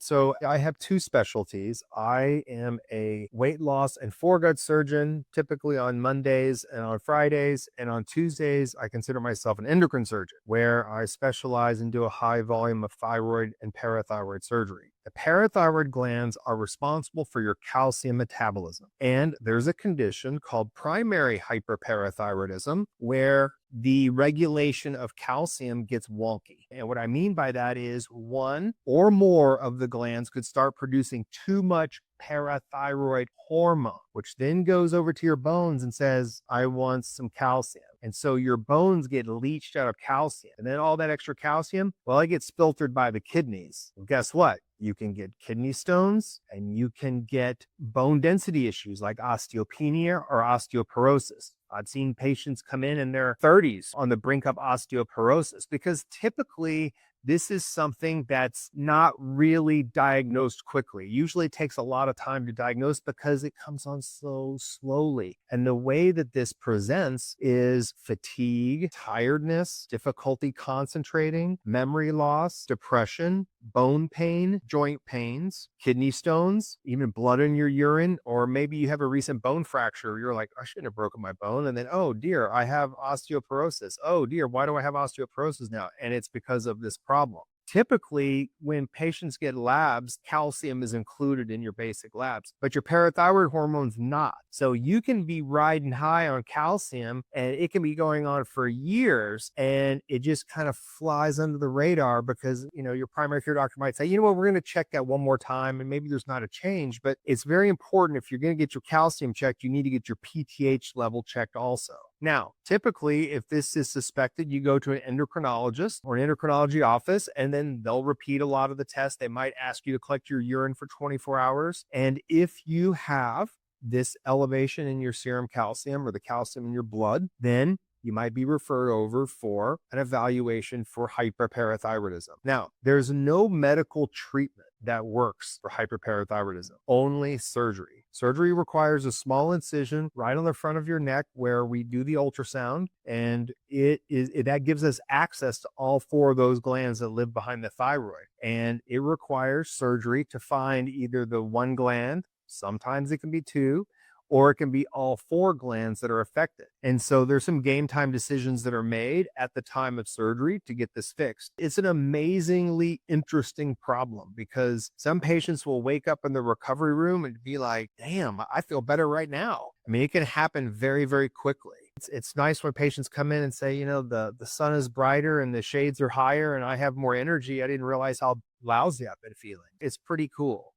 So I have two specialties. I am a weight loss and foregut surgeon, typically on Mondays and on Fridays. And on Tuesdays, I consider myself an endocrine surgeon, where I specialize and do a high volume of thyroid and parathyroid surgery. The parathyroid glands are responsible for your calcium metabolism. And there's a condition called primary hyperparathyroidism, where the regulation of calcium gets wonky. And what I mean by that is one or more of the glands could start producing too much parathyroid hormone, which then goes over to your bones and says, I want some calcium. And so your bones get leached out of calcium. And then all that extra calcium, well, it gets filtered by the kidneys. Well, guess what? You can get kidney stones and you can get bone density issues like osteopenia or osteoporosis. I've seen patients come in their 30s on the brink of osteoporosis because typically this is something that's not really diagnosed quickly. Usually it takes a lot of time to diagnose because it comes on so slowly. And the way that this presents is fatigue, tiredness, difficulty concentrating, memory loss, depression, bone pain, joint pains, kidney stones, even blood in your urine, or maybe you have a recent bone fracture. You're like, I shouldn't have broken my bone. And then, oh dear, I have osteoporosis. Oh dear, why do I have osteoporosis now? And it's because of this problem. Typically, when patients get labs, calcium is included in your basic labs, but your parathyroid hormone's not. So you can be riding high on calcium and it can be going on for years and it just kind of flies under the radar because, your primary care doctor might say, you know what, we're going to check that one more time and maybe there's not a change, but it's very important if you're going to get your calcium checked, you need to get your PTH level checked also. Now, typically, if this is suspected, you go to an endocrinologist or an endocrinology office, and then they'll repeat a lot of the tests. They might ask you to collect your urine for 24 hours. And if you have this elevation in your serum calcium or the calcium in your blood, then you might be referred over for an evaluation for hyperparathyroidism. Now, there's no medical treatment that works for hyperparathyroidism, only surgery. Surgery requires a small incision right on the front of your neck where we do the ultrasound, and that gives us access to all four of those glands that live behind the thyroid. And it requires surgery to find either the one gland, sometimes it can be two, or it can be all four glands that are affected. And so there's some game time decisions that are made at the time of surgery to get this fixed. It's an amazingly interesting problem because some patients will wake up in the recovery room and be like, damn, I feel better right now. I mean, it can happen very, very quickly. It's nice when patients come in and say, the sun is brighter and the shades are higher and I have more energy. I didn't realize how lousy I've been feeling. It's pretty cool.